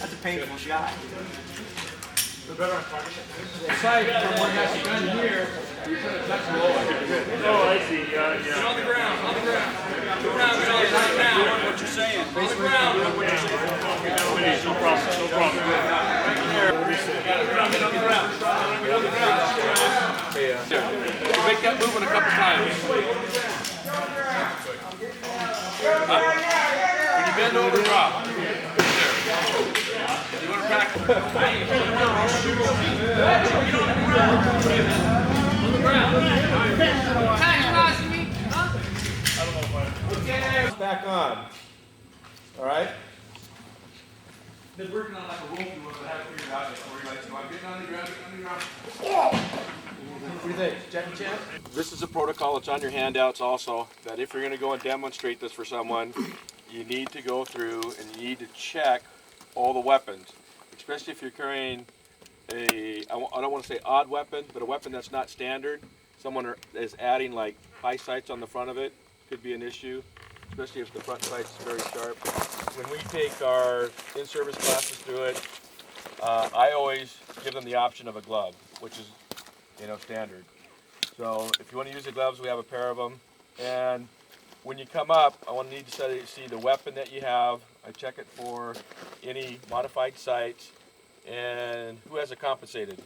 That's a painful shot. The sight from one has a gun here, you put a touch below it. Oh, I see. Yeah. Get on the ground, on the ground. On the ground, right now, what you're saying. On the ground, what you're saying. No problem, no problem. Get on the ground. Get on the ground. Hey, you make that movement a couple times. Up. When you bend over, drop. You want to practice? Get on the ground. Back on. All right. Been working on like a rope you want to have figured out before you like to go. I'm getting on the ground, getting on the ground. What do you think? Jackie Chan? This is a protocol, it's on your handouts also, that if you're going to go and demonstrate this for someone, you need to go through and you need to check all the weapons, especially if you're carrying I don't want to say odd weapon, but a weapon that's not standard. Someone is adding like high sights on the front of it, could be an issue, especially if the front sight's very sharp. When we take our in-service classes through it, I always give them the option of a glove, which is standard. So if you want to use the gloves, we have a pair of them. And when you come up, I want to need to see the weapon that you have. I check it for any modified sights and who has it compensated.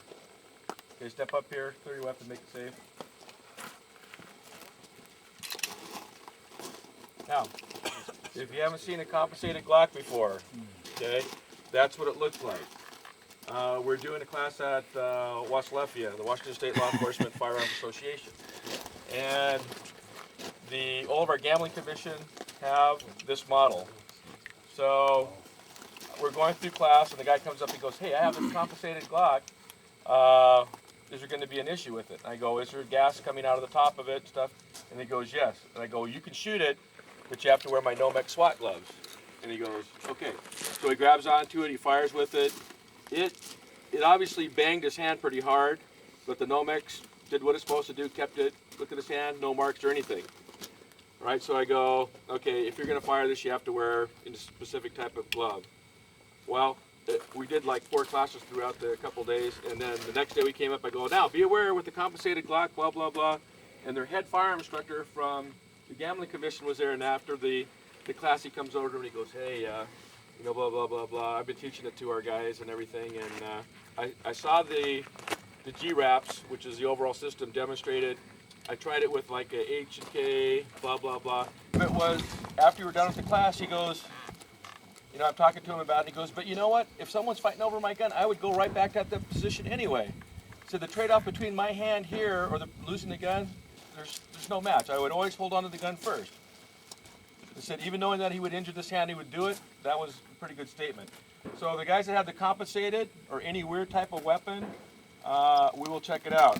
Okay, step up here, clear your weapon, make it safe. Now, if you haven't seen a compensated Glock before, okay, that's what it looks like. We're doing a class at WSLFIA, the Washington State Law Enforcement Firearms Association. And all of our gambling commission have this model. So we're going through class and the guy comes up and goes, hey, I have this compensated Glock. Is there going to be an issue with it? And I go, is there gas coming out of the top of it and stuff? And he goes, yes. And I go, you can shoot it, but you have to wear my Nomex SWAT gloves. And he goes, okay. So he grabs onto it, he fires with it. It obviously banged his hand pretty hard, but the Nomex did what it's supposed to do, kept it. Look at his hand, no marks or anything. All right, so I go, okay, if you're going to fire this, you have to wear a specific type of glove. Well, we did like 4 classes throughout the couple days, and then the next day we came up, I go, now be aware with the compensated Glock, blah, blah, blah. And their head firearm instructor from the gambling commission was there, and after the class, he comes over to me and he goes, hey, blah, blah, blah, blah. I've been teaching it to our guys and everything, and I saw the GWRAPS, which is the overall system, demonstrated. I tried it with like a H&K, blah, blah, blah. It was, after we were done with the class, he goes, I'm talking to him about it, he goes, but you know what? If someone's fighting over my gun, I would go right back to that position anyway. So the trade-off between my hand here or losing the gun, there's no match. I would always hold on to the gun first. He said, even knowing that he would injure this hand, he would do it. That was a pretty good statement. So the guys that have the compensated or any weird type of weapon, we will check it out.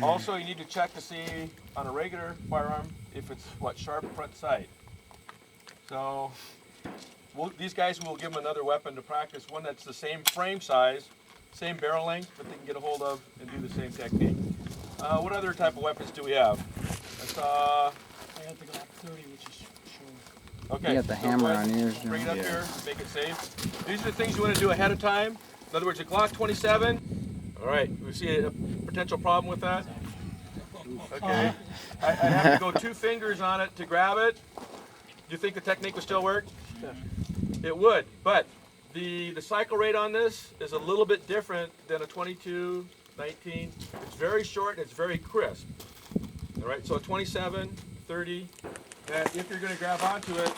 Also, you need to check to see on a regular firearm if it's sharp front sight. So these guys will give them another weapon to practice, one that's the same frame size, same barrel length, but they can get a hold of and do the same technique. What other type of weapons do we have? I have the Glock 30, which is showing. Okay. You got the hammer on yours. Bring it up here, make it safe. These are the things you want to do ahead of time. In other words, a Glock 27. All right, we see a potential problem with that. Okay. I have to go 2 fingers on it to grab it. Do you think the technique would still work? It would, but the cycle rate on this is a little bit different than a 22, 19. It's very short and it's very crisp. All right, so a 27, 30. And if you're going to grab onto it,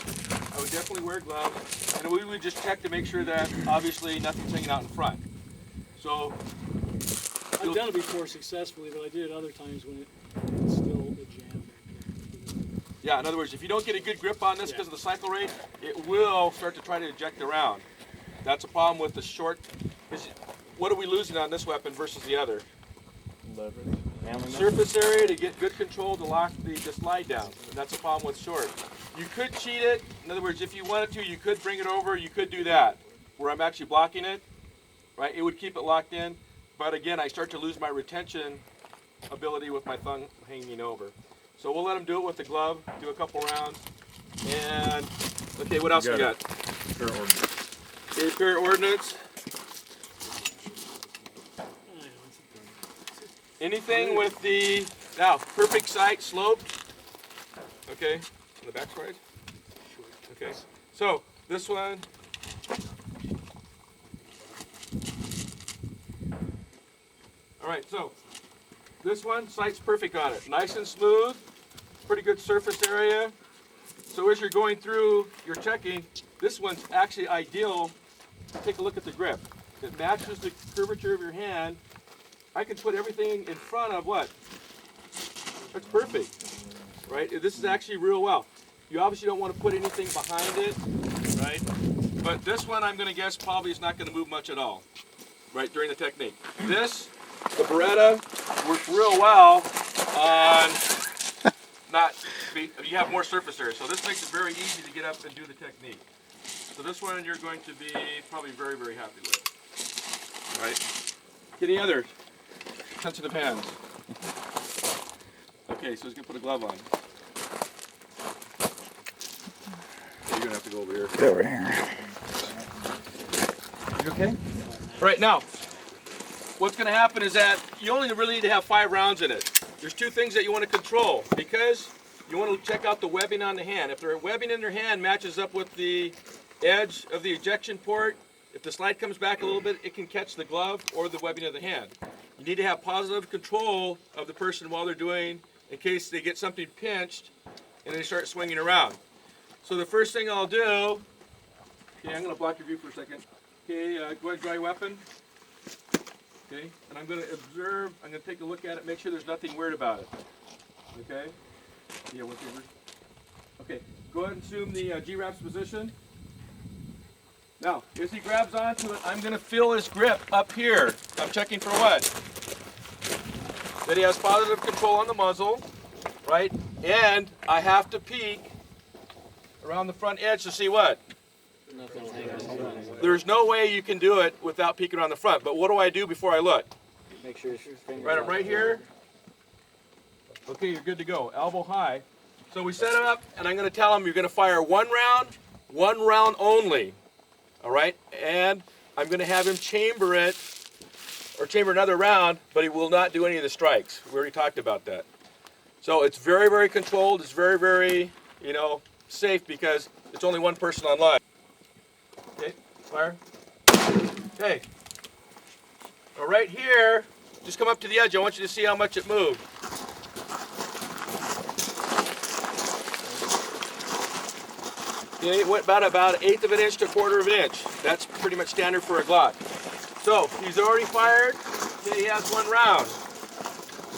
I would definitely wear gloves. And we would just check to make sure that obviously nothing's hanging out in front. So I've done it before successfully, but I did it other times when it's still a jam. Yeah, in other words, if you don't get a good grip on this because of the cycle rate, it will start to try to eject around. That's a problem with the short. What are we losing on this weapon versus the other? Leverage. Surface area to get good control to lock the slide down. And that's a problem with short. You could cheat it. In other words, if you wanted to, you could bring it over. You could do that, where I'm actually blocking it. Right? It would keep it locked in. But again, I start to lose my retention ability with my thumb hanging over. So we'll let them do it with the glove, do a couple rounds. And, okay, what else we got? Repair ordnance. Anything with the, now, perfect sight, slope. Okay, on the back side. Okay, so this one. All right, so this one, sight's perfect on it. Nice and smooth, pretty good surface area. So as you're going through your checking, this one's actually ideal. Take a look at the grip. It matches the curvature of your hand. I can put everything in front of what? That's perfect, right? This is actually real well. You obviously don't want to put anything behind it, right? But this one, I'm going to guess, probably is not going to move much at all, right, during the technique. This, the Beretta, works real well on you have more surface area. So this makes it very easy to get up and do the technique. So this one you're going to be probably very, very happy with, right? Any other sensitive hands? Okay, so he's going to put a glove on. Okay, you're going to have to go over here. Get over here. You okay? All right, now, what's going to happen is that you only really need to have 5 rounds in it. There's 2 things that you want to control because you want to check out the webbing on the hand. If the webbing in their hand matches up with the edge of the ejection port, if the slide comes back a little bit, it can catch the glove or the webbing of the hand. You need to have positive control of the person while they're doing, in case they get something pinched and they start swinging around. So the first thing I'll do, okay, I'm going to block your view for a second. Okay, go ahead and draw your weapon. Okay, and I'm going to observe, I'm going to take a look at it, make sure there's nothing weird about it. Okay? Yeah, one finger. Okay, go ahead and assume the GWRAPS position. Now, as he grabs onto it, I'm going to feel his grip up here. I'm checking for what? That he has positive control on the muzzle, right? And I have to peek around the front edge to see what? There's no way you can do it without peeking around the front. But what do I do before I look? Make sure your fingers Right up right here. Okay, you're good to go. Elbow high. So we set it up, and I'm going to tell him you're going to fire one round only. All right? And I'm going to have him chamber it, or chamber another round, but he will not do any of the strikes. We already talked about that. So it's very, very controlled. It's very, very, safe because it's only one person on line. Okay, fire. Okay. Now right here, just come up to the edge. I want you to see how much it moved. Okay, it went about 1/8 of an inch to 1/4 of an inch. That's pretty much standard for a Glock. So he's already fired. Okay, he has 1 round.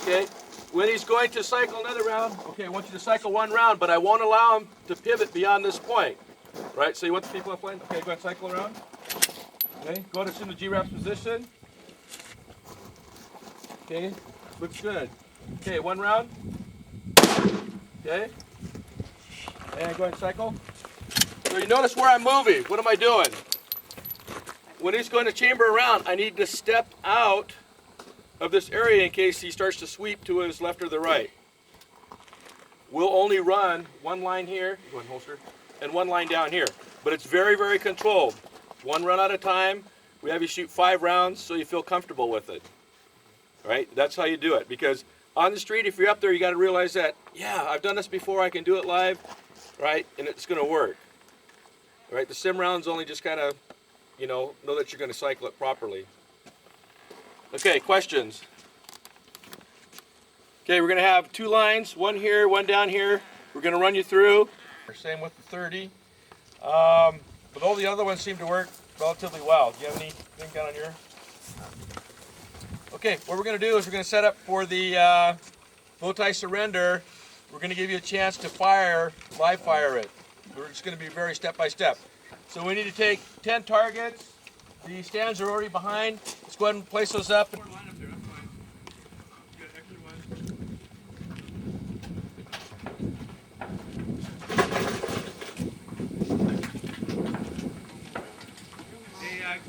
Okay, when he's going to cycle another round, okay, I want you to cycle 1 round, but I won't allow him to pivot beyond this point. Right, so you want the people offline? Okay, go ahead and cycle around. Okay, go ahead and assume the GWRAPS position. Okay, looks good. Okay, 1 round. Okay, and go ahead and cycle. So you notice where I'm moving. What am I doing? When he's going to chamber around, I need to step out of this area in case he starts to sweep to his left or the right. We'll only run 1 line here, go ahead and holster, and 1 line down here. But it's very, very controlled. 1 run at a time. We have you shoot 5 rounds so you feel comfortable with it. Right? That's how you do it. Because on the street, if you're up there, you got to realize that, yeah, I've done this before, I can do it live, right? And it's going to work. Right? The sim rounds only just kind of, know that you're going to cycle it properly. Okay, questions? Okay, we're going to have 2 lines, 1 here, 1 down here. We're going to run you through. Same with the 30. But all the other ones seem to work relatively well. Do you have anything down on your? Okay, what we're going to do is we're going to set up for the Bowtie Surrender. We're going to give you a chance to live fire it. We're just going to be very step by step. So we need to take 10 targets. The stands are already behind. Let's go ahead and place those up.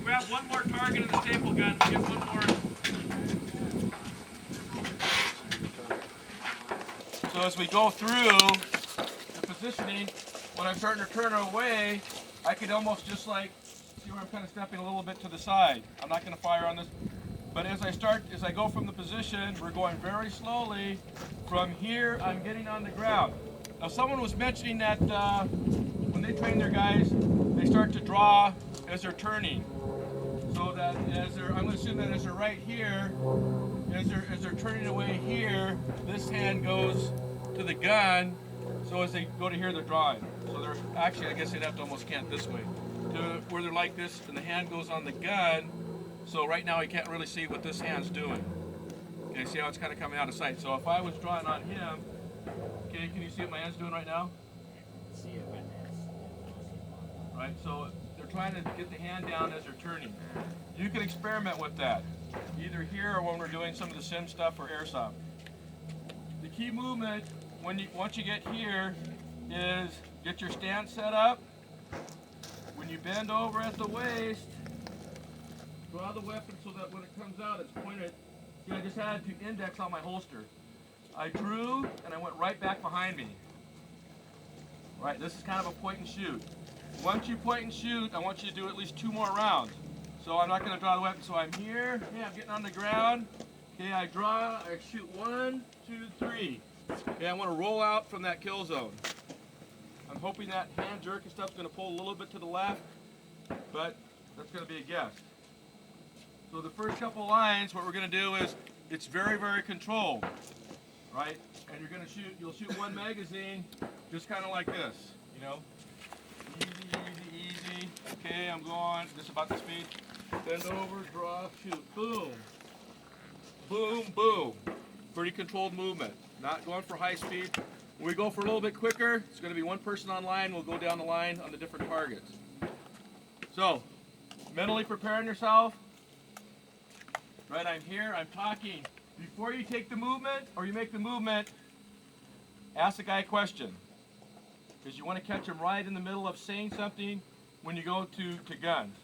Grab 1 more target in the staple gun. Get 1 more. So as we go through the positioning, when I'm starting to turn away, I could almost just like see where I'm kind of stepping a little bit to the side. I'm not going to fire on this. But as I go from the position, we're going very slowly. From here, I'm getting on the ground. Now, someone was mentioning that when they train their guys, they start to draw as they're turning. So that I'm going to assume that as they're right here, as they're turning away here, this hand goes to the gun. So as they go to here, they're drawing. So they're actually, I guess they'd have to almost cant this way, to where they're like this, and the hand goes on the gun. So right now, he can't really see what this hand's doing. Okay, see how it's kind of coming out of sight. So if I was drawing on him, okay, can you see what my hand's doing right now? Right, so they're trying to get the hand down as they're turning. You can experiment with that, either here or when we're doing some of the sim stuff or airsoft. The key movement, once you get here, is get your stance set up. When you bend over at the waist, draw the weapon so that when it comes out, it's pointed. See, I just had to index on my holster. I drew, and I went right back behind me. Right, this is kind of a point and shoot. Once you point and shoot, I want you to do at least 2 more rounds. So I'm not going to draw the weapon. So I'm here. Okay, I'm getting on the ground. Okay, I draw. I shoot 1, 2, 3. Okay, I want to roll out from that kill zone. I'm hoping that hand jerk and stuff's going to pull a little bit to the left, but that's going to be a guess. So the first couple lines, what we're going to do is, it's very, very controlled, right? And you'll shoot 1 magazine, just kind of like this, you know? Easy, easy, easy. Okay, I'm going, just about the speed. Bend over, draw, shoot, boom. Boom, boom. Pretty controlled movement. Not going for high speed. When we go for a little bit quicker, it's going to be 1 person on line. We'll go down the line on the different targets. So, mentally preparing yourself. Right, I'm here, I'm talking. Before you take the movement, or you make the movement, ask the guy a question. Because you want to catch him right in the middle of saying something when you go to guns.